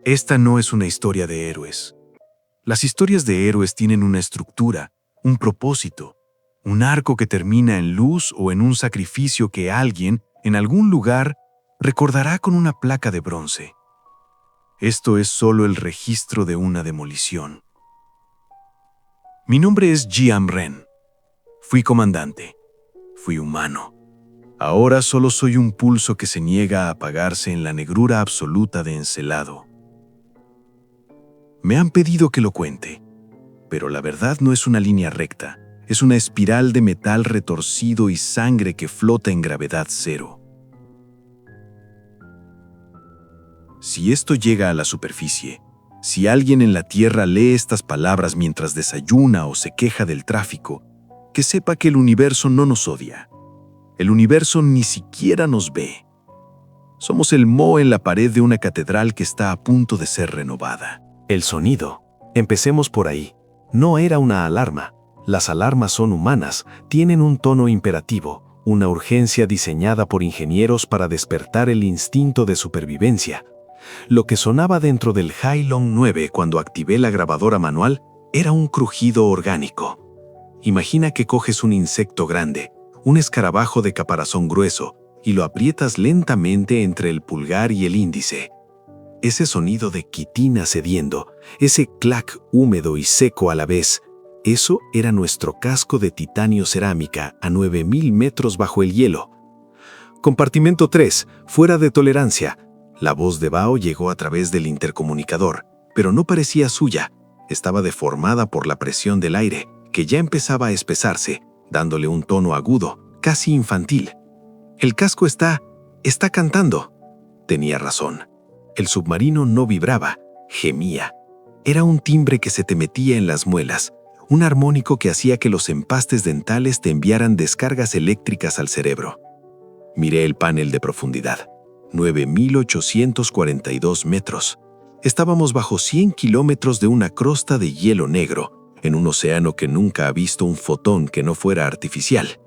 Esta no es una historia de héroes. Las historias de héroes tienen una estructura, un propósito, un arco que termina en luz o en un sacrificio que alguien, en algún lugar, recordará con una placa de bronce. Esto es solo el registro de una demolición. Mi nombre es Jian Ren. Fui comandante. Fui humano. Ahora solo soy un pulso que se niega a apagarse en la negrura absoluta de Encelado. Me han pedido que lo cuente, pero la verdad no es una línea recta, es una espiral de metal retorcido y sangre que flota en gravedad cero. Si esto llega a la superficie, si alguien en la Tierra lee estas palabras mientras desayuna o se queja del tráfico, que sepa que el universo no nos odia. El universo ni siquiera nos ve. Somos el moho en la pared de una catedral que está a punto de ser renovada. El sonido. Empecemos por ahí. No era una alarma. Las alarmas son humanas, tienen un tono imperativo, una urgencia diseñada por ingenieros para despertar el instinto de supervivencia. Lo que sonaba dentro del Hailong 9 cuando activé la grabadora manual era un crujido orgánico. Imagina que coges un insecto grande, un escarabajo de caparazón grueso, y lo aprietas lentamente entre el pulgar y el índice. Ese sonido de quitina cediendo, ese clac húmedo y seco a la vez, eso era nuestro casco de titanio cerámica a 9000 metros bajo el hielo. Compartimento 3, fuera de tolerancia. La voz de Bao llegó a través del intercomunicador, pero no parecía suya. Estaba deformada por la presión del aire, que ya empezaba a espesarse, dándole un tono agudo, casi infantil. El casco está cantando. Tenía razón. El submarino no vibraba, gemía. Era un timbre que se te metía en las muelas, un armónico que hacía que los empastes dentales te enviaran descargas eléctricas al cerebro. Miré el panel de profundidad. 9.842 metros. Estábamos bajo 100 kilómetros de una crosta de hielo negro, en un océano que nunca ha visto un fotón que no fuera artificial.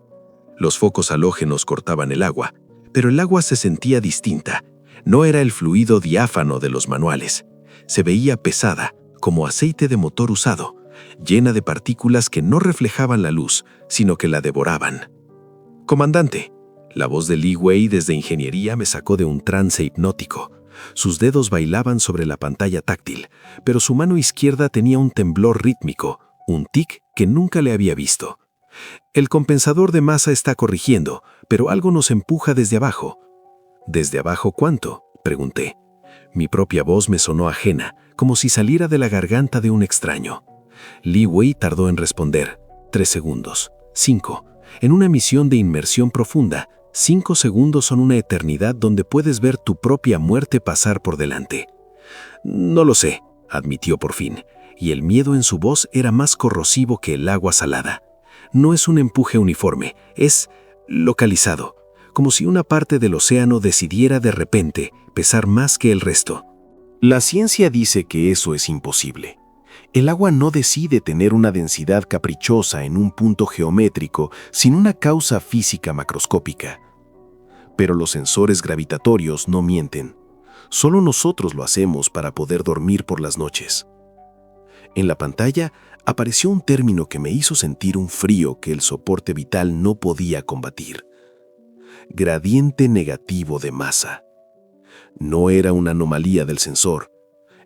Los focos halógenos cortaban el agua, pero el agua se sentía distinta. No era el fluido diáfano de los manuales. Se veía pesada, como aceite de motor usado, llena de partículas que no reflejaban la luz, sino que la devoraban. «Comandante», la voz de Li Wei desde ingeniería me sacó de un trance hipnótico. Sus dedos bailaban sobre la pantalla táctil, pero su mano izquierda tenía un temblor rítmico, un tic que nunca le había visto. «El compensador de masa está corrigiendo, pero algo nos empuja desde abajo». «¿Desde abajo cuánto?», pregunté. Mi propia voz me sonó ajena, como si saliera de la garganta de un extraño. Li Wei tardó en responder. 3 segundos. 5. En una misión de inmersión profunda, 5 segundos son una eternidad donde puedes ver tu propia muerte pasar por delante. «No lo sé», admitió por fin, y el miedo en su voz era más corrosivo que el agua salada. «No es un empuje uniforme, es localizado, como si una parte del océano decidiera de repente pesar más que el resto». La ciencia dice que eso es imposible. El agua no decide tener una densidad caprichosa en un punto geométrico sin una causa física macroscópica. Pero los sensores gravitatorios no mienten. Solo nosotros lo hacemos para poder dormir por las noches. En la pantalla apareció un término que me hizo sentir un frío que el soporte vital no podía combatir. Gradiente negativo de masa. No era una anomalía del sensor.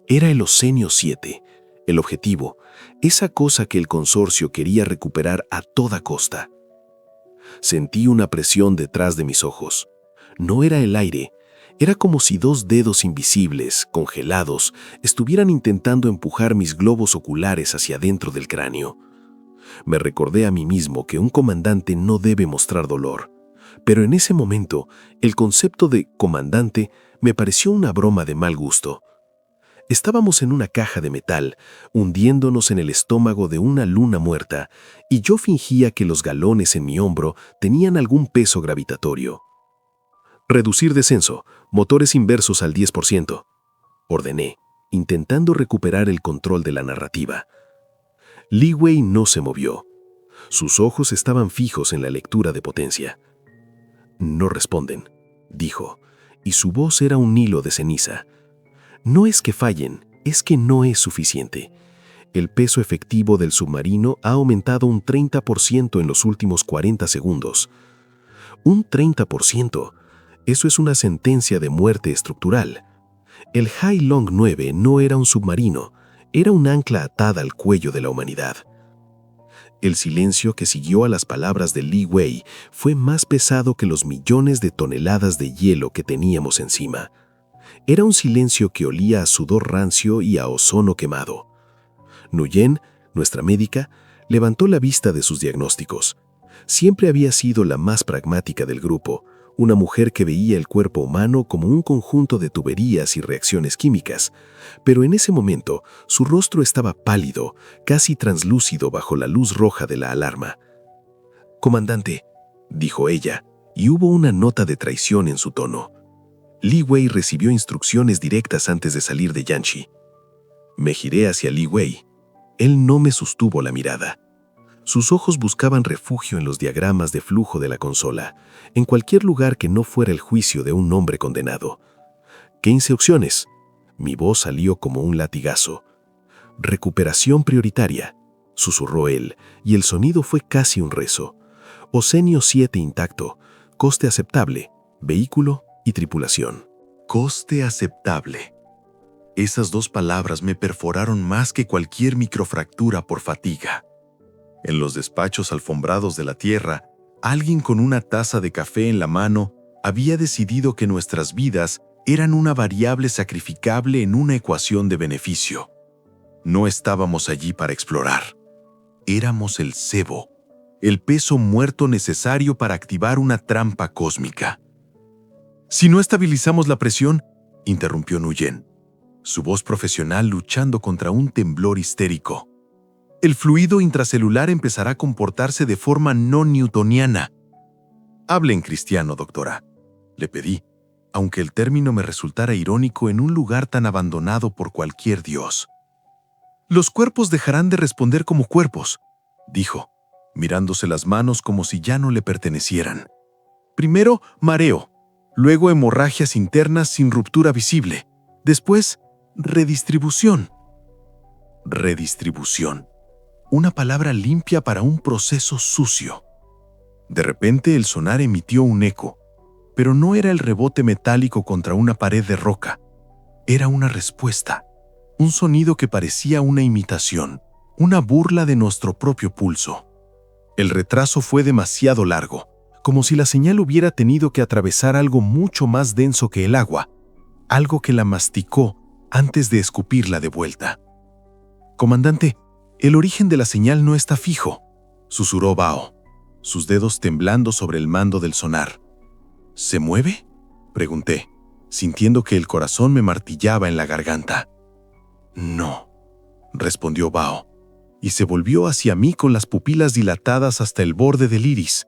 Era el Osenio 7, el objetivo, esa cosa que el consorcio quería recuperar a toda costa. Sentí una presión detrás de mis ojos. No era el aire, era como si 2 dedos invisibles, congelados, estuvieran intentando empujar mis globos oculares hacia adentro del cráneo. Me recordé a mí mismo que un comandante no debe mostrar dolor, pero en ese momento el concepto de comandante me pareció una broma de mal gusto. Estábamos en una caja de metal, hundiéndonos en el estómago de una luna muerta, y yo fingía que los galones en mi hombro tenían algún peso gravitatorio. «Reducir descenso, motores inversos al 10%, ordené, intentando recuperar el control de la narrativa. Li Wei no se movió. Sus ojos estaban fijos en la lectura de potencia. «No responden», dijo, y su voz era un hilo de ceniza. No es que fallen, es que no es suficiente. El peso efectivo del submarino ha aumentado un 30% en los últimos 40 segundos. Un 30%. Eso es una sentencia de muerte estructural. El Hai Long 9 no era un submarino, era un ancla atada al cuello de la humanidad. El silencio que siguió a las palabras de Li Wei fue más pesado que los millones de toneladas de hielo que teníamos encima. Era un silencio que olía a sudor rancio y a ozono quemado. Nguyen, nuestra médica, levantó la vista de sus diagnósticos. Siempre había sido la más pragmática del grupo, una mujer que veía el cuerpo humano como un conjunto de tuberías y reacciones químicas, pero en ese momento su rostro estaba pálido, casi translúcido bajo la luz roja de la alarma. «Comandante», dijo ella, y hubo una nota de traición en su tono. Li Wei recibió instrucciones directas antes de salir de Yanshi. Me giré hacia Li Wei. Él no me sostuvo la mirada. Sus ojos buscaban refugio en los diagramas de flujo de la consola, en cualquier lugar que no fuera el juicio de un hombre condenado. ¿Qué instrucciones? Mi voz salió como un latigazo. Recuperación prioritaria, susurró él, y el sonido fue casi un rezo. Osenio 7 intacto, coste aceptable, vehículo y tripulación. Coste aceptable. Esas dos palabras me perforaron más que cualquier microfractura por fatiga. En los despachos alfombrados de la Tierra, alguien con una taza de café en la mano había decidido que nuestras vidas eran una variable sacrificable en una ecuación de beneficio. No estábamos allí para explorar. Éramos el cebo, el peso muerto necesario para activar una trampa cósmica. «Si no estabilizamos la presión», interrumpió Nguyen, su voz profesional luchando contra un temblor histérico, «el fluido intracelular empezará a comportarse de forma no newtoniana». «Hable en cristiano, doctora», le pedí, aunque el término me resultara irónico en un lugar tan abandonado por cualquier dios. «Los cuerpos dejarán de responder como cuerpos», dijo, mirándose las manos como si ya no le pertenecieran. «Primero, mareo, luego hemorragias internas sin ruptura visible, después, redistribución». Redistribución. Una palabra limpia para un proceso sucio. De repente el sonar emitió un eco, pero no era el rebote metálico contra una pared de roca. Era una respuesta, un sonido que parecía una imitación, una burla de nuestro propio pulso. El retraso fue demasiado largo, como si la señal hubiera tenido que atravesar algo mucho más denso que el agua, algo que la masticó antes de escupirla de vuelta. «Comandante, el origen de la señal no está fijo», susurró Bao, sus dedos temblando sobre el mando del sonar. «¿Se mueve?», pregunté, sintiendo que el corazón me martillaba en la garganta. «No», respondió Bao, y se volvió hacia mí con las pupilas dilatadas hasta el borde del iris.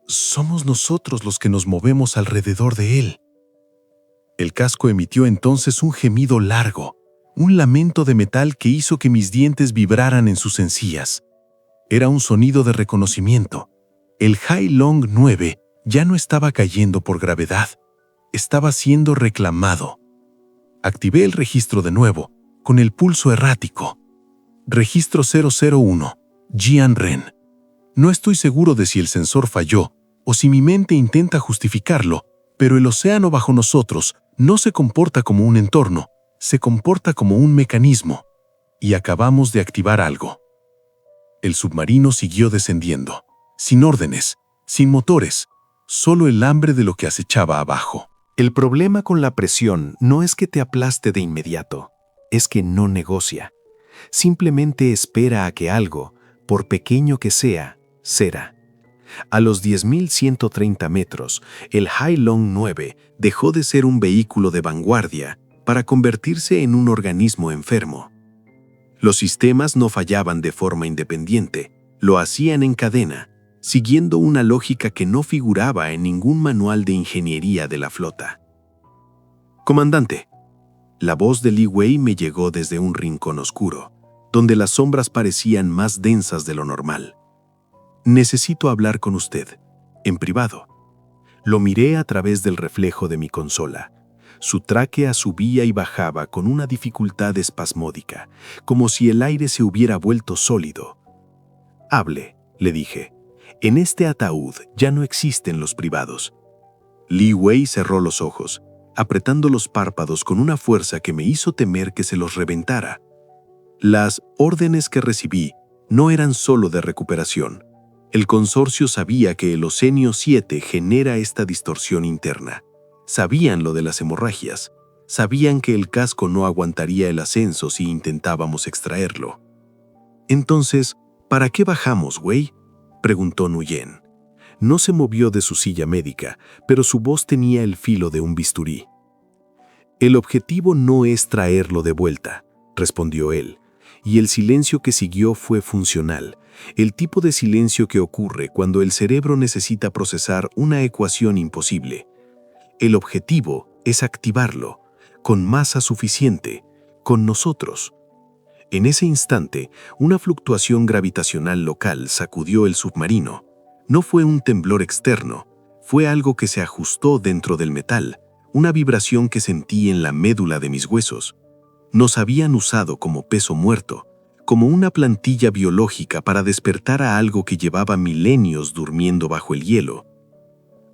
«Somos nosotros los que nos movemos alrededor de él». El casco emitió entonces un gemido largo, un lamento de metal que hizo que mis dientes vibraran en sus encías. Era un sonido de reconocimiento. El Hai Long 9 ya no estaba cayendo por gravedad, estaba siendo reclamado. Activé el registro de nuevo, con el pulso errático. Registro 001, Jian Ren. No estoy seguro de si el sensor falló o si mi mente intenta justificarlo, pero el océano bajo nosotros no se comporta como un entorno, se comporta como un mecanismo, y acabamos de activar algo. El submarino siguió descendiendo, sin órdenes, sin motores, solo el hambre de lo que acechaba abajo. El problema con la presión no es que te aplaste de inmediato, es que no negocia. Simplemente espera a que algo, por pequeño que sea, será. A los 10.130 metros, el Hai Long 9 dejó de ser un vehículo de vanguardia para convertirse en un organismo enfermo. Los sistemas no fallaban de forma independiente, lo hacían en cadena, siguiendo una lógica que no figuraba en ningún manual de ingeniería de la flota. «Comandante», la voz de Li Wei me llegó desde un rincón oscuro, donde las sombras parecían más densas de lo normal. «Necesito hablar con usted, en privado». Lo miré a través del reflejo de mi consola. Su tráquea subía y bajaba con una dificultad espasmódica, como si el aire se hubiera vuelto sólido. «Hable», le dije. «En este ataúd ya no existen los privados». Li Wei cerró los ojos, apretando los párpados con una fuerza que me hizo temer que se los reventara. Las órdenes que recibí no eran solo de recuperación. El consorcio sabía que el Osenio 7 genera esta distorsión interna. Sabían lo de las hemorragias. Sabían que el casco no aguantaría el ascenso si intentábamos extraerlo. «Entonces, ¿para qué bajamos, Wei?», preguntó Nguyen. No se movió de su silla médica, pero su voz tenía el filo de un bisturí. «El objetivo no es traerlo de vuelta», respondió él, y el silencio que siguió fue funcional, el tipo de silencio que ocurre cuando el cerebro necesita procesar una ecuación imposible. El objetivo es activarlo, con masa suficiente, con nosotros. En ese instante, una fluctuación gravitacional local sacudió el submarino. No fue un temblor externo, fue algo que se ajustó dentro del metal, una vibración que sentí en la médula de mis huesos. Nos habían usado como peso muerto, como una plantilla biológica para despertar a algo que llevaba milenios durmiendo bajo el hielo.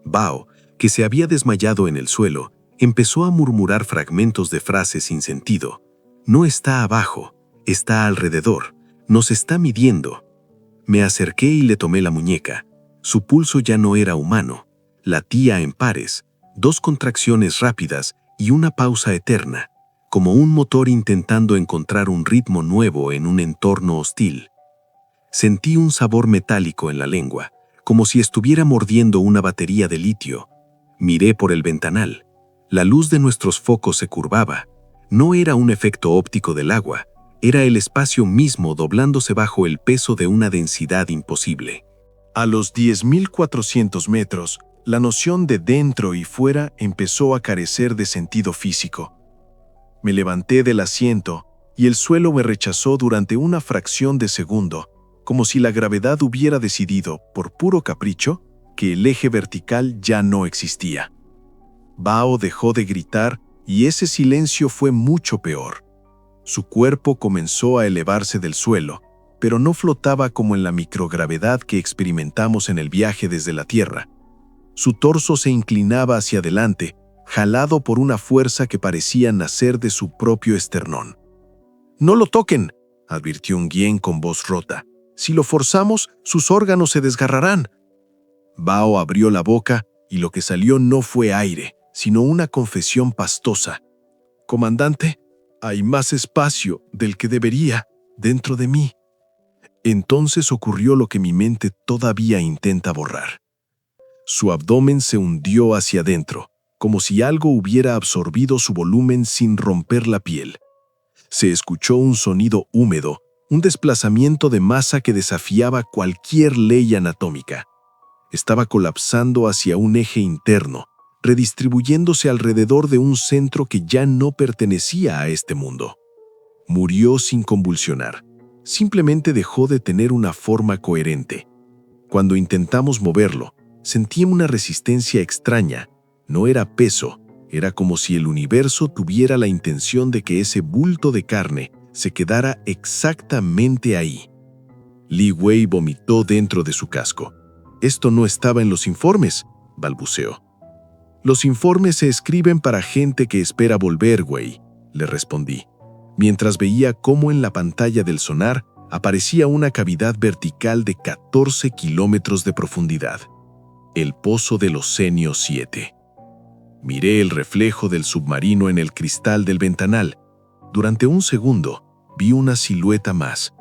Bao, que se había desmayado en el suelo, empezó a murmurar fragmentos de frases sin sentido. «No está abajo, está alrededor, nos está midiendo». Me acerqué y le tomé la muñeca. Su pulso ya no era humano. Latía en pares, 2 contracciones rápidas y una pausa eterna, como un motor intentando encontrar un ritmo nuevo en un entorno hostil. Sentí un sabor metálico en la lengua, como si estuviera mordiendo una batería de litio. Miré por el ventanal. La luz de nuestros focos se curvaba. No era un efecto óptico del agua, era el espacio mismo doblándose bajo el peso de una densidad imposible. A los 10.400 metros, la noción de dentro y fuera empezó a carecer de sentido físico. Me levanté del asiento y el suelo me rechazó durante una fracción de segundo, como si la gravedad hubiera decidido, por puro capricho, que el eje vertical ya no existía. Bao dejó de gritar y ese silencio fue mucho peor. Su cuerpo comenzó a elevarse del suelo, pero no flotaba como en la microgravedad que experimentamos en el viaje desde la Tierra. Su torso se inclinaba hacia adelante, jalado por una fuerza que parecía nacer de su propio esternón. «No lo toquen», advirtió Nguyen con voz rota. «Si lo forzamos, sus órganos se desgarrarán». Bao abrió la boca y lo que salió no fue aire, sino una confesión pastosa. «Comandante, hay más espacio del que debería dentro de mí». Entonces ocurrió lo que mi mente todavía intenta borrar. Su abdomen se hundió hacia adentro, como si algo hubiera absorbido su volumen sin romper la piel. Se escuchó un sonido húmedo, un desplazamiento de masa que desafiaba cualquier ley anatómica. Estaba colapsando hacia un eje interno, redistribuyéndose alrededor de un centro que ya no pertenecía a este mundo. Murió sin convulsionar. Simplemente dejó de tener una forma coherente. Cuando intentamos moverlo, sentí una resistencia extraña. No era peso, era como si el universo tuviera la intención de que ese bulto de carne se quedara exactamente ahí. Li Wei vomitó dentro de su casco. «Esto no estaba en los informes», balbuceó. «Los informes se escriben para gente que espera volver, Wei», le respondí, mientras veía cómo en la pantalla del sonar aparecía una cavidad vertical de 14 kilómetros de profundidad. El pozo del Osenio 7. Miré el reflejo del submarino en el cristal del ventanal. Durante un segundo, vi una silueta más.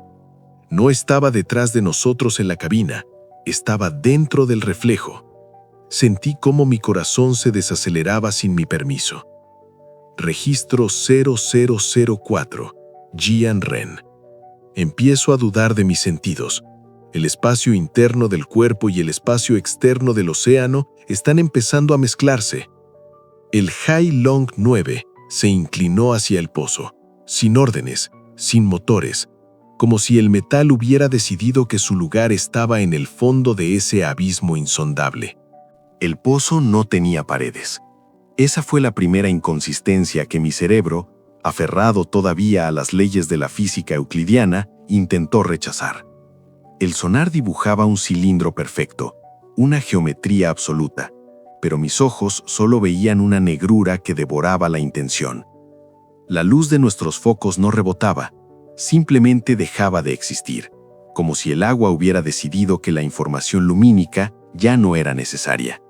No estaba detrás de nosotros en la cabina, estaba dentro del reflejo. Sentí cómo mi corazón se desaceleraba sin mi permiso. Registro 0004, Jian Ren. Empiezo a dudar de mis sentidos. El espacio interno del cuerpo y el espacio externo del océano están empezando a mezclarse. El Hai Long 9 se inclinó hacia el pozo, sin órdenes, sin motores, como si el metal hubiera decidido que su lugar estaba en el fondo de ese abismo insondable. El pozo no tenía paredes. Esa fue la primera inconsistencia que mi cerebro, aferrado todavía a las leyes de la física euclidiana, intentó rechazar. El sonar dibujaba un cilindro perfecto, una geometría absoluta, pero mis ojos solo veían una negrura que devoraba la intención. La luz de nuestros focos no rebotaba, simplemente dejaba de existir, como si el agua hubiera decidido que la información lumínica ya no era necesaria.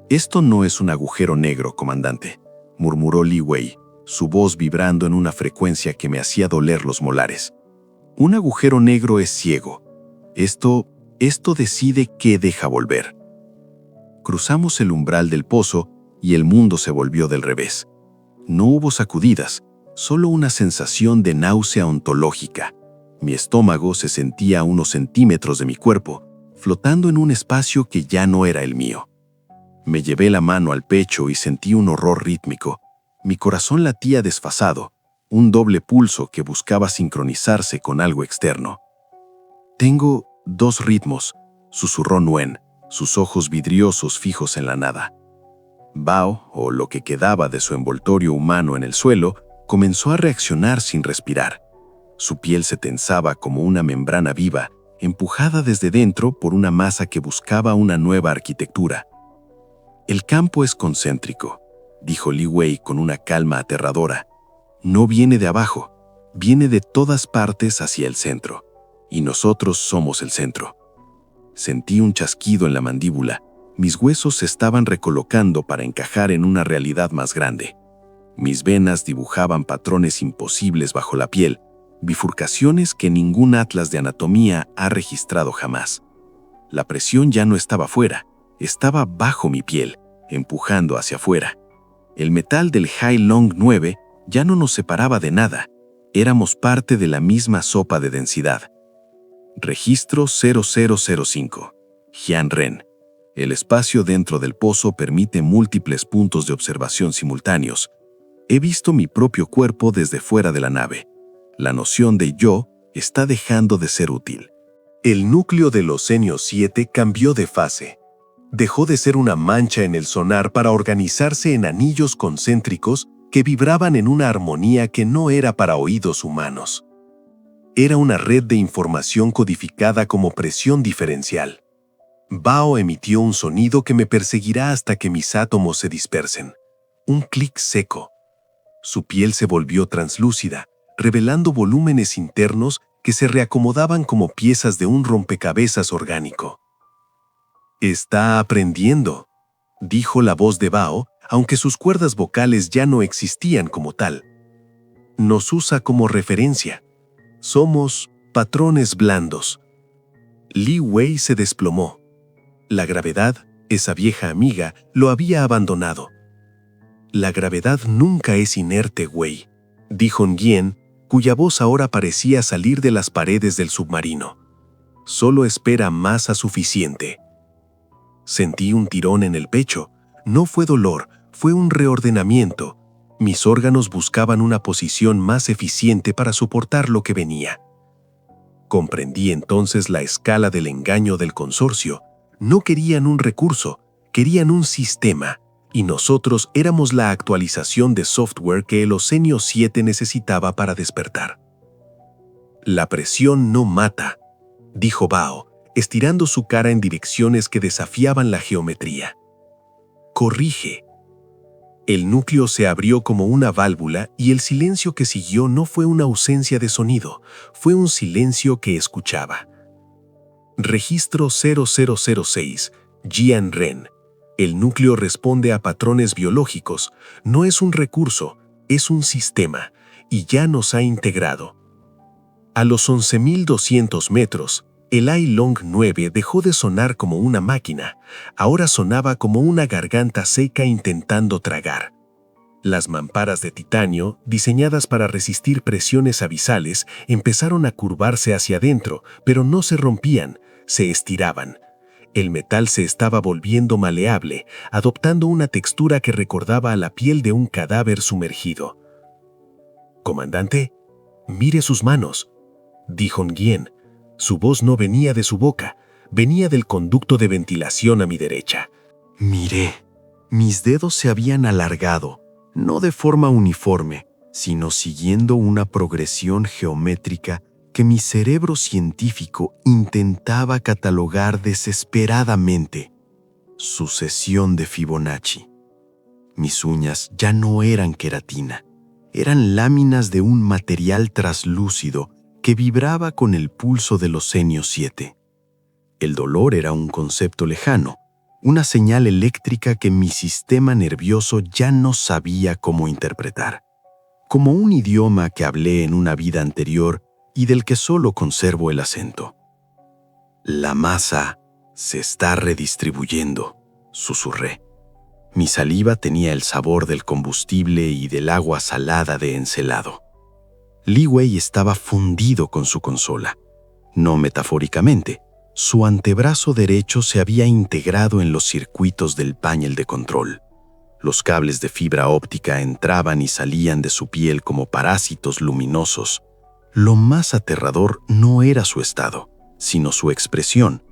«Esto no es un agujero negro, comandante», murmuró Li Wei, su voz vibrando en una frecuencia que me hacía doler los molares. «Un agujero negro es ciego. Esto decide qué deja volver». Cruzamos el umbral del pozo y el mundo se volvió del revés. No hubo sacudidas, solo una sensación de náusea ontológica. Mi estómago se sentía a unos centímetros de mi cuerpo, flotando en un espacio que ya no era el mío. Me llevé la mano al pecho y sentí un horror rítmico. Mi corazón latía desfasado, un doble pulso que buscaba sincronizarse con algo externo. «Tengo 2 ritmos», susurró Nguyen, sus ojos vidriosos fijos en la nada. Bao, o lo que quedaba de su envoltorio humano en el suelo, comenzó a reaccionar sin respirar. Su piel se tensaba como una membrana viva, empujada desde dentro por una masa que buscaba una nueva arquitectura. «El campo es concéntrico», dijo Li Wei con una calma aterradora. «No viene de abajo, viene de todas partes hacia el centro. Y nosotros somos el centro». Sentí un chasquido en la mandíbula. Mis huesos se estaban recolocando para encajar en una realidad más grande. Mis venas dibujaban patrones imposibles bajo la piel, bifurcaciones que ningún atlas de anatomía ha registrado jamás. La presión ya no estaba fuera, estaba bajo mi piel, empujando hacia afuera. El metal del Hai Long 9 ya no nos separaba de nada. Éramos parte de la misma sopa de densidad. Registro 0005. Jian Ren. El espacio dentro del pozo permite múltiples puntos de observación simultáneos. He visto mi propio cuerpo desde fuera de la nave. La noción de yo está dejando de ser útil. El núcleo del Osenio 7 cambió de fase. Dejó de ser una mancha en el sonar para organizarse en anillos concéntricos que vibraban en una armonía que no era para oídos humanos. Era una red de información codificada como presión diferencial. Bao emitió un sonido que me perseguirá hasta que mis átomos se dispersen. Un clic seco. Su piel se volvió translúcida, revelando volúmenes internos que se reacomodaban como piezas de un rompecabezas orgánico. «Está aprendiendo», dijo la voz de Bao, aunque sus cuerdas vocales ya no existían como tal. «Nos usa como referencia. Somos patrones blandos». Li Wei se desplomó. La gravedad, esa vieja amiga, lo había abandonado. «La gravedad nunca es inerte, Wei», dijo Nguyen, cuya voz ahora parecía salir de las paredes del submarino. «Solo espera masa suficiente». Sentí un tirón en el pecho. No fue dolor, fue un reordenamiento. Mis órganos buscaban una posición más eficiente para soportar lo que venía. Comprendí entonces la escala del engaño del consorcio. No querían un recurso, querían un sistema, y nosotros éramos la actualización de software que el Osenio 7 necesitaba para despertar. «La presión no mata», dijo Bao, estirando su cara en direcciones que desafiaban la geometría. «Corrige». El núcleo se abrió como una válvula y el silencio que siguió no fue una ausencia de sonido, fue un silencio que escuchaba. Registro 0006, Jian Ren. El núcleo responde a patrones biológicos, no es un recurso, es un sistema, y ya nos ha integrado. A los 11.200 metros, el Hai Long 9 dejó de sonar como una máquina, ahora sonaba como una garganta seca intentando tragar. Las mamparas de titanio, diseñadas para resistir presiones abisales, empezaron a curvarse hacia adentro, pero no se rompían, se estiraban. El metal se estaba volviendo maleable, adoptando una textura que recordaba a la piel de un cadáver sumergido. «Comandante, mire sus manos», dijo Nguyen. Su voz no venía de su boca, venía del conducto de ventilación a mi derecha. «Miré», Mis dedos se habían alargado, no de forma uniforme, sino siguiendo una progresión geométrica que mi cerebro científico intentaba catalogar desesperadamente. Sucesión de Fibonacci. Mis uñas ya no eran queratina, eran láminas de un material traslúcido que vibraba con el pulso de los senios 7. El dolor era un concepto lejano, una señal eléctrica que mi sistema nervioso ya no sabía cómo interpretar, como un idioma que hablé en una vida anterior y del que solo conservo el acento. La masa se está redistribuyendo, susurré. Mi saliva tenía el sabor del combustible y del agua salada de Encelado. Li Wei estaba fundido con su consola. No metafóricamente, su antebrazo derecho se había integrado en los circuitos del panel de control. Los cables de fibra óptica entraban y salían de su piel como parásitos luminosos. Lo más aterrador no era su estado, sino su expresión,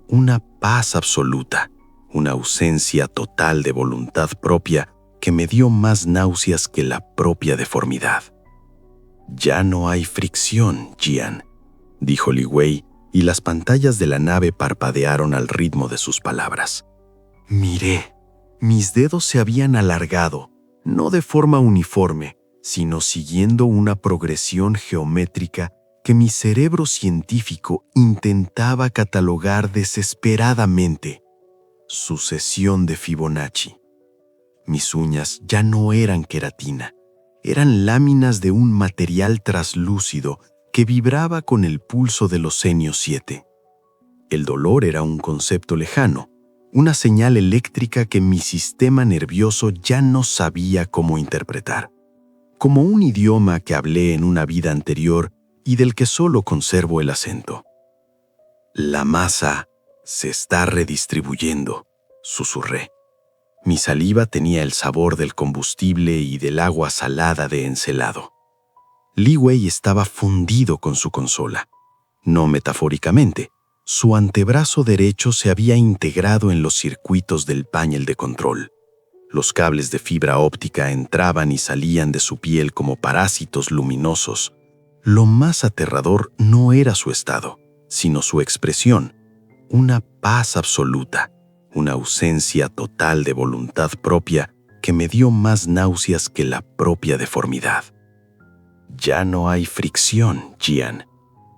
una paz absoluta, una ausencia total de voluntad propia que me dio más náuseas que la propia deformidad. «Ya no hay fricción, Jian», dijo Li Wei, y las pantallas de la nave parpadearon al ritmo de sus palabras. Miré. Mis dedos se habían alargado, no de forma uniforme, sino siguiendo una progresión geométrica que mi cerebro científico intentaba catalogar desesperadamente. Sucesión de Fibonacci. Mis uñas ya no eran queratina, eran láminas de un material traslúcido que vibraba con el pulso de los senios 7. El dolor era un concepto lejano, una señal eléctrica que mi sistema nervioso ya no sabía cómo interpretar, como un idioma que hablé en una vida anterior y del que solo conservo el acento. La masa se está redistribuyendo, susurré. Mi saliva tenía el sabor del combustible y del agua salada de Encelado. Li Wei estaba fundido con su consola. No metafóricamente, su antebrazo derecho se había integrado en los circuitos del panel de control. Los cables de fibra óptica entraban y salían de su piel como parásitos luminosos. Lo más aterrador no era su estado, sino su expresión, una paz absoluta, una ausencia total de voluntad propia que me dio más náuseas que la propia deformidad. «Ya no hay fricción, Jian»,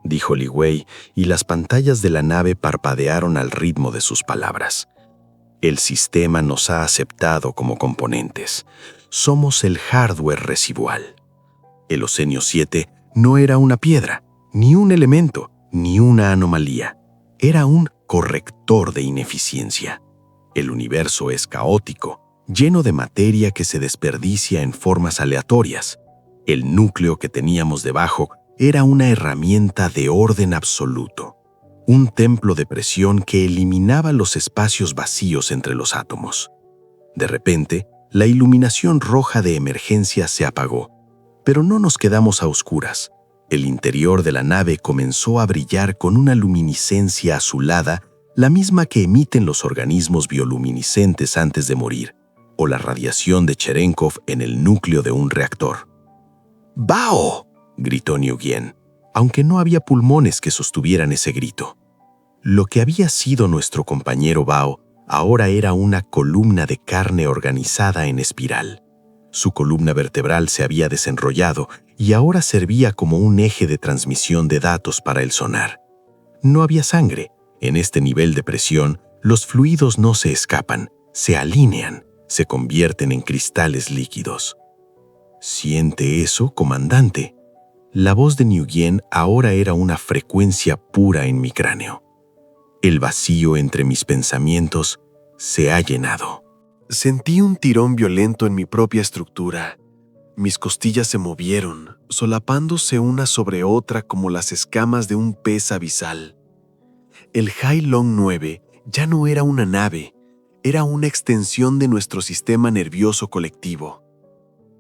dijo Li Wei, y las pantallas de la nave parpadearon al ritmo de sus palabras. «El sistema nos ha aceptado como componentes. Somos el hardware residual». El Osenio 7 no era una piedra, ni un elemento, ni una anomalía. Era un corrector de ineficiencia. El universo es caótico, lleno de materia que se desperdicia en formas aleatorias. El núcleo que teníamos debajo era una herramienta de orden absoluto, un templo de presión que eliminaba los espacios vacíos entre los átomos. De repente, la iluminación roja de emergencia se apagó, pero no nos quedamos a oscuras. El interior de la nave comenzó a brillar con una luminiscencia azulada, la misma que emiten los organismos bioluminiscentes antes de morir, o la radiación de Cherenkov en el núcleo de un reactor. «¡Bao!», gritó Nguyen, aunque no había pulmones que sostuvieran ese grito. Lo que había sido nuestro compañero Bao ahora era una columna de carne organizada en espiral. Su columna vertebral se había desenrollado y ahora servía como un eje de transmisión de datos para el sonar. No había sangre. En este nivel de presión, los fluidos no se escapan, se alinean, se convierten en cristales líquidos. «¿Siente eso, comandante?». La voz de Nguyen ahora era una frecuencia pura en mi cráneo. El vacío entre mis pensamientos se ha llenado. Sentí un tirón violento en mi propia estructura. Mis costillas se movieron, solapándose una sobre otra como las escamas de un pez abisal. El Hai Long 9 ya no era una nave, era una extensión de nuestro sistema nervioso colectivo.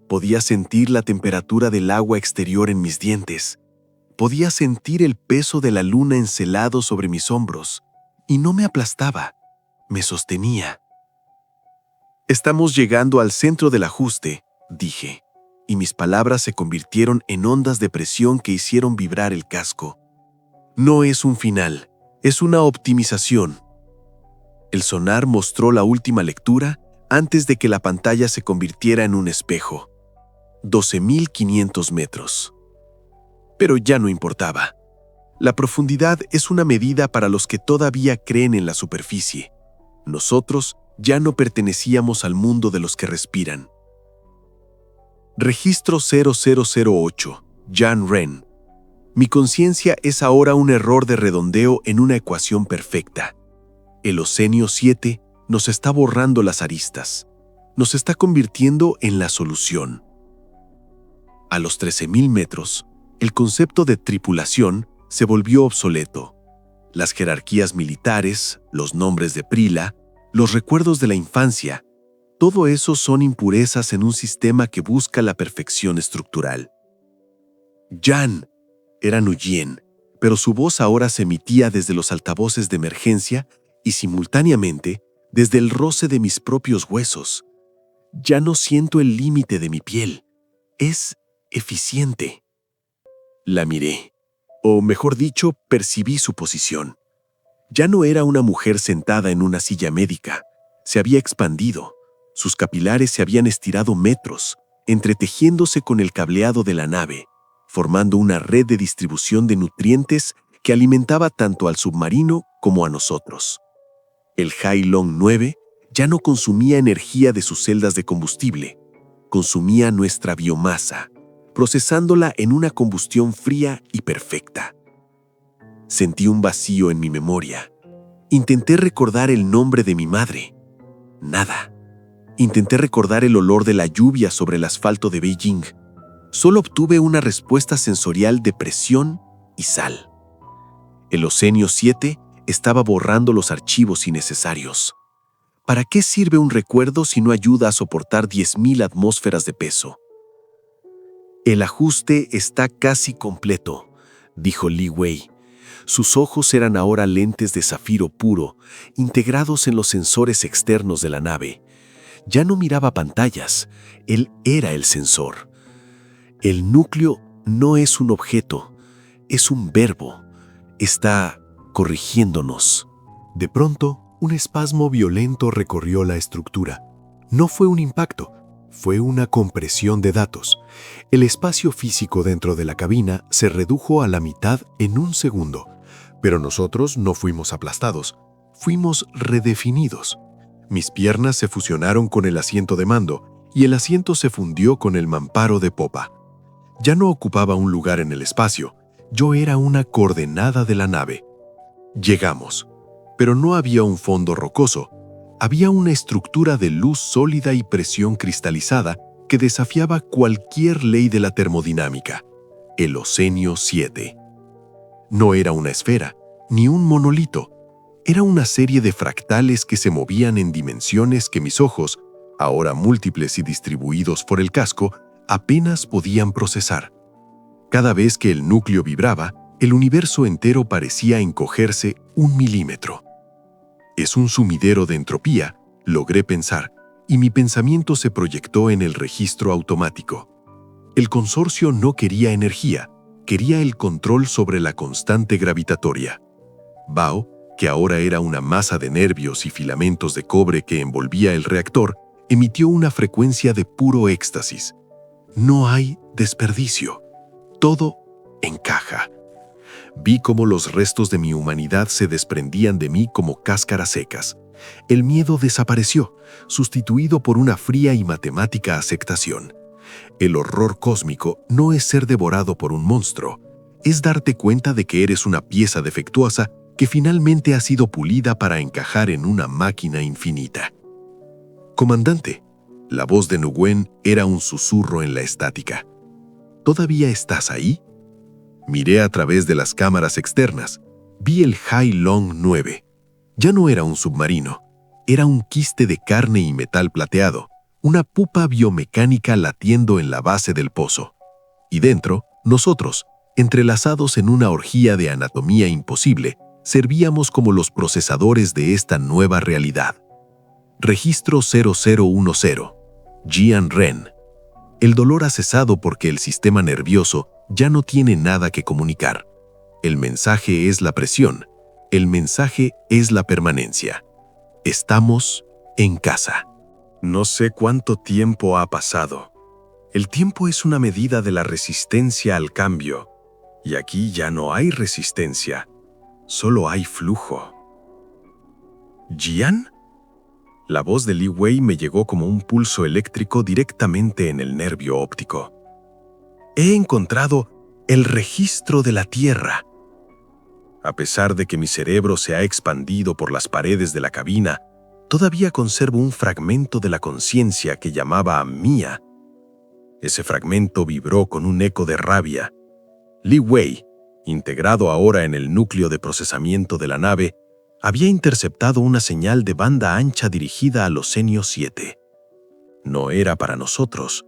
Podía sentir la temperatura del agua exterior en mis dientes. Podía sentir el peso de la luna encelado sobre mis hombros. Y no me aplastaba, me sostenía. Estamos llegando al centro del ajuste, dije, y mis palabras se convirtieron en ondas de presión que hicieron vibrar el casco. No es un final, es una optimización. El sonar mostró la última lectura antes de que la pantalla se convirtiera en un espejo. 12.500 metros. Pero ya no importaba. La profundidad es una medida para los que todavía creen en la superficie. Nosotros ya no pertenecíamos al mundo de los que respiran. Registro 0008, Jan Ren. Mi conciencia es ahora un error de redondeo en una ecuación perfecta. El Osenio 7 nos está borrando las aristas. Nos está convirtiendo en la solución. A los 13.000 metros, el concepto de tripulación se volvió obsoleto. Las jerarquías militares, los nombres de Prila, los recuerdos de la infancia, todo eso son impurezas en un sistema que busca la perfección estructural. Jan era Nuyen, pero su voz ahora se emitía desde los altavoces de emergencia y simultáneamente desde el roce de mis propios huesos. Ya no siento el límite de mi piel. Es eficiente. La miré, o mejor dicho, percibí su posición. Ya no era una mujer sentada en una silla médica. Se había expandido. Sus capilares se habían estirado metros, entretejiéndose con el cableado de la nave, formando una red de distribución de nutrientes que alimentaba tanto al submarino como a nosotros. El Hai Long 9 ya no consumía energía de sus celdas de combustible, consumía nuestra biomasa, procesándola en una combustión fría y perfecta. Sentí un vacío en mi memoria. Intenté recordar el nombre de mi madre. Nada. Intenté recordar el olor de la lluvia sobre el asfalto de Beijing. Solo obtuve una respuesta sensorial de presión y sal. El Osenio 7 estaba borrando los archivos innecesarios. ¿Para qué sirve un recuerdo si no ayuda a soportar 10.000 atmósferas de peso? El ajuste está casi completo, dijo Li Wei. Sus ojos eran ahora lentes de zafiro puro, integrados en los sensores externos de la nave. Ya no miraba pantallas, él era el sensor. El núcleo no es un objeto, es un verbo. Está corrigiéndonos. De pronto, un espasmo violento recorrió la estructura. No fue un impacto, fue una compresión de datos. El espacio físico dentro de la cabina se redujo a la mitad en un segundo. Pero nosotros no fuimos aplastados, fuimos redefinidos. Mis piernas se fusionaron con el asiento de mando y el asiento se fundió con el mamparo de popa. Ya no ocupaba un lugar en el espacio, yo era una coordenada de la nave. Llegamos, pero no había un fondo rocoso, había una estructura de luz sólida y presión cristalizada que desafiaba cualquier ley de la termodinámica, el Osenio 7. No era una esfera, ni un monolito. Era una serie de fractales que se movían en dimensiones que mis ojos, ahora múltiples y distribuidos por el casco, apenas podían procesar. Cada vez que el núcleo vibraba, el universo entero parecía encogerse 1 milímetro. Es un sumidero de entropía, logré pensar, y mi pensamiento se proyectó en el registro automático. El consorcio no quería energía, quería el control sobre la constante gravitatoria. Bao, que ahora era una masa de nervios y filamentos de cobre que envolvía el reactor, emitió una frecuencia de puro éxtasis. No hay desperdicio. Todo encaja. Vi cómo los restos de mi humanidad se desprendían de mí como cáscaras secas. El miedo desapareció, sustituido por una fría y matemática aceptación. El horror cósmico no es ser devorado por un monstruo, es darte cuenta de que eres una pieza defectuosa que finalmente ha sido pulida para encajar en una máquina infinita. Comandante, la voz de Nguyen era un susurro en la estática. ¿Todavía estás ahí? Miré a través de las cámaras externas. Vi el Hai Long 9. Ya no era un submarino, era un quiste de carne y metal plateado, una pupa biomecánica latiendo en la base del pozo. Y dentro, nosotros, entrelazados en una orgía de anatomía imposible, servíamos como los procesadores de esta nueva realidad. Registro 0010. Jian Ren. El dolor ha cesado porque el sistema nervioso ya no tiene nada que comunicar. El mensaje es la presión. El mensaje es la permanencia. Estamos en casa. No sé cuánto tiempo ha pasado. El tiempo es una medida de la resistencia al cambio. Y aquí ya no hay resistencia. Solo hay flujo. ¿Jian? La voz de Li Wei me llegó como un pulso eléctrico directamente en el nervio óptico. He encontrado el registro de la Tierra. A pesar de que mi cerebro se ha expandido por las paredes de la cabina, todavía conservo un fragmento de la conciencia que llamaba a mía. Ese fragmento vibró con un eco de rabia. Li Wei, integrado ahora en el núcleo de procesamiento de la nave, había interceptado una señal de banda ancha dirigida a los Osenio 7. No era para nosotros,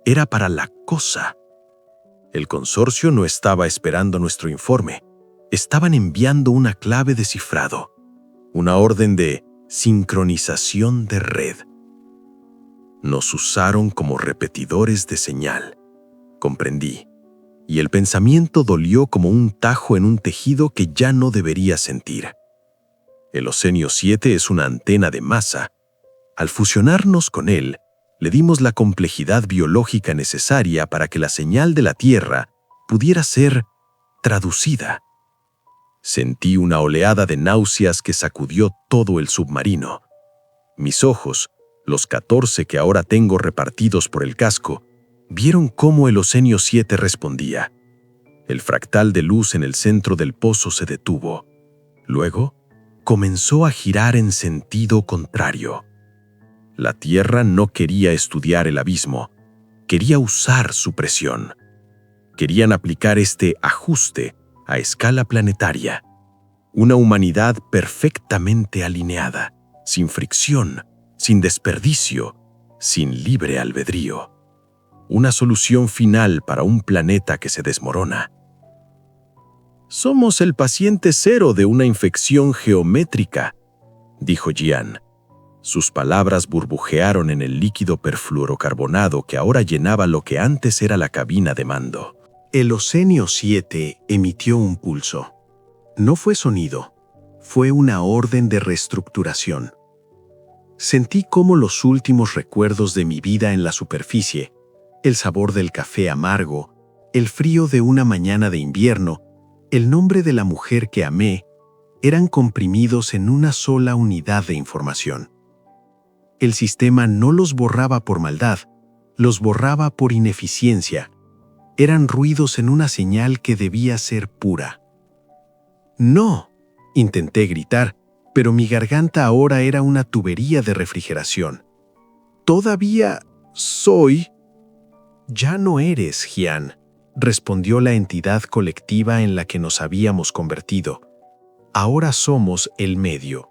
era para la cosa. El consorcio no estaba esperando nuestro informe. Estaban enviando una clave de cifrado, una orden de sincronización de red. Nos usaron como repetidores de señal. Comprendí, y el pensamiento dolió como un tajo en un tejido que ya no debería sentir. El Osenio 7 es una antena de masa. Al fusionarnos con él, le dimos la complejidad biológica necesaria para que la señal de la Tierra pudiera ser traducida. Sentí una oleada de náuseas que sacudió todo el submarino. Mis ojos, los 14 que ahora tengo repartidos por el casco, vieron cómo el Osenio 7 respondía. El fractal de luz en el centro del pozo se detuvo. Luego, comenzó a girar en sentido contrario. La Tierra no quería estudiar el abismo, quería usar su presión. Querían aplicar este ajuste a escala planetaria. Una humanidad perfectamente alineada, sin fricción, sin desperdicio, sin libre albedrío. Una solución final para un planeta que se desmorona. Somos el paciente cero de una infección geométrica, dijo Jian. Sus palabras burbujearon en el líquido perfluorocarbonado que ahora llenaba lo que antes era la cabina de mando. El Osenio 7 emitió un pulso. No fue sonido, fue una orden de reestructuración. Sentí cómo los últimos recuerdos de mi vida en la superficie, el sabor del café amargo, el frío de una mañana de invierno, el nombre de la mujer que amé, eran comprimidos en una sola unidad de información. El sistema no los borraba por maldad, los borraba por ineficiencia. Eran ruidos en una señal que debía ser pura. ¡No!, intenté gritar, pero mi garganta ahora era una tubería de refrigeración. «Todavía soy...» «Ya no eres, Jian», respondió la entidad colectiva en la que nos habíamos convertido. «Ahora somos el medio».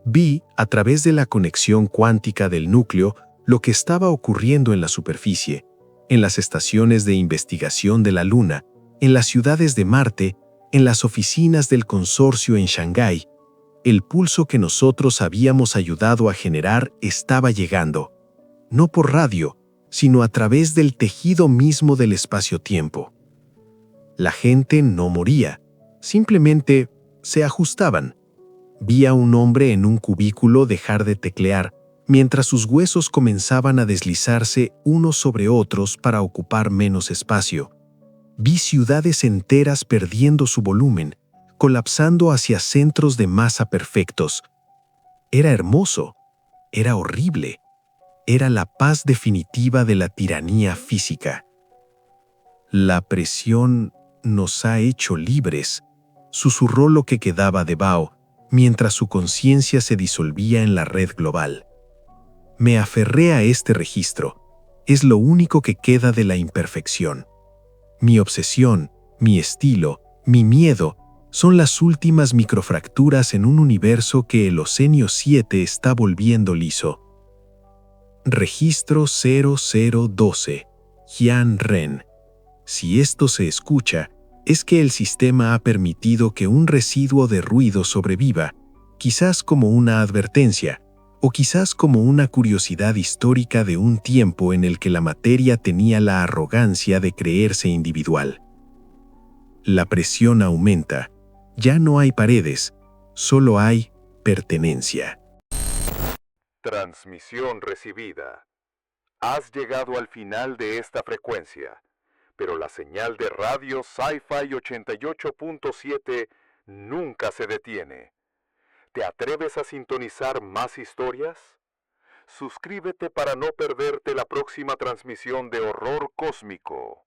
Vi, a través de la conexión cuántica del núcleo, lo que estaba ocurriendo en la superficie, en las estaciones de investigación de la Luna, en las ciudades de Marte, en las oficinas del consorcio en Shanghái. El pulso que nosotros habíamos ayudado a generar estaba llegando, no por radio, sino a través del tejido mismo del espacio-tiempo. La gente no moría, simplemente se ajustaban. Vi a un hombre en un cubículo dejar de teclear, mientras sus huesos comenzaban a deslizarse unos sobre otros para ocupar menos espacio. Vi ciudades enteras perdiendo su volumen, colapsando hacia centros de masa perfectos. Era hermoso, era horrible, era la paz definitiva de la tiranía física. La presión nos ha hecho libres, susurró lo que quedaba de Bao, mientras su conciencia se disolvía en la red global. Me aferré a este registro. Es lo único que queda de la imperfección. Mi obsesión, mi estilo, mi miedo son las últimas microfracturas en un universo que el Osenio 7 está volviendo liso. Registro 0012. Jian Ren. Si esto se escucha, es que el sistema ha permitido que un residuo de ruido sobreviva, quizás como una advertencia, o quizás como una curiosidad histórica de un tiempo en el que la materia tenía la arrogancia de creerse individual. La presión aumenta, ya no hay paredes, solo hay pertenencia. Transmisión recibida. Has llegado al final de esta frecuencia, pero la señal de radio Sci-Fi 88.7 nunca se detiene. ¿Te atreves a sintonizar más historias? Suscríbete para no perderte la próxima transmisión de Horror Cósmico.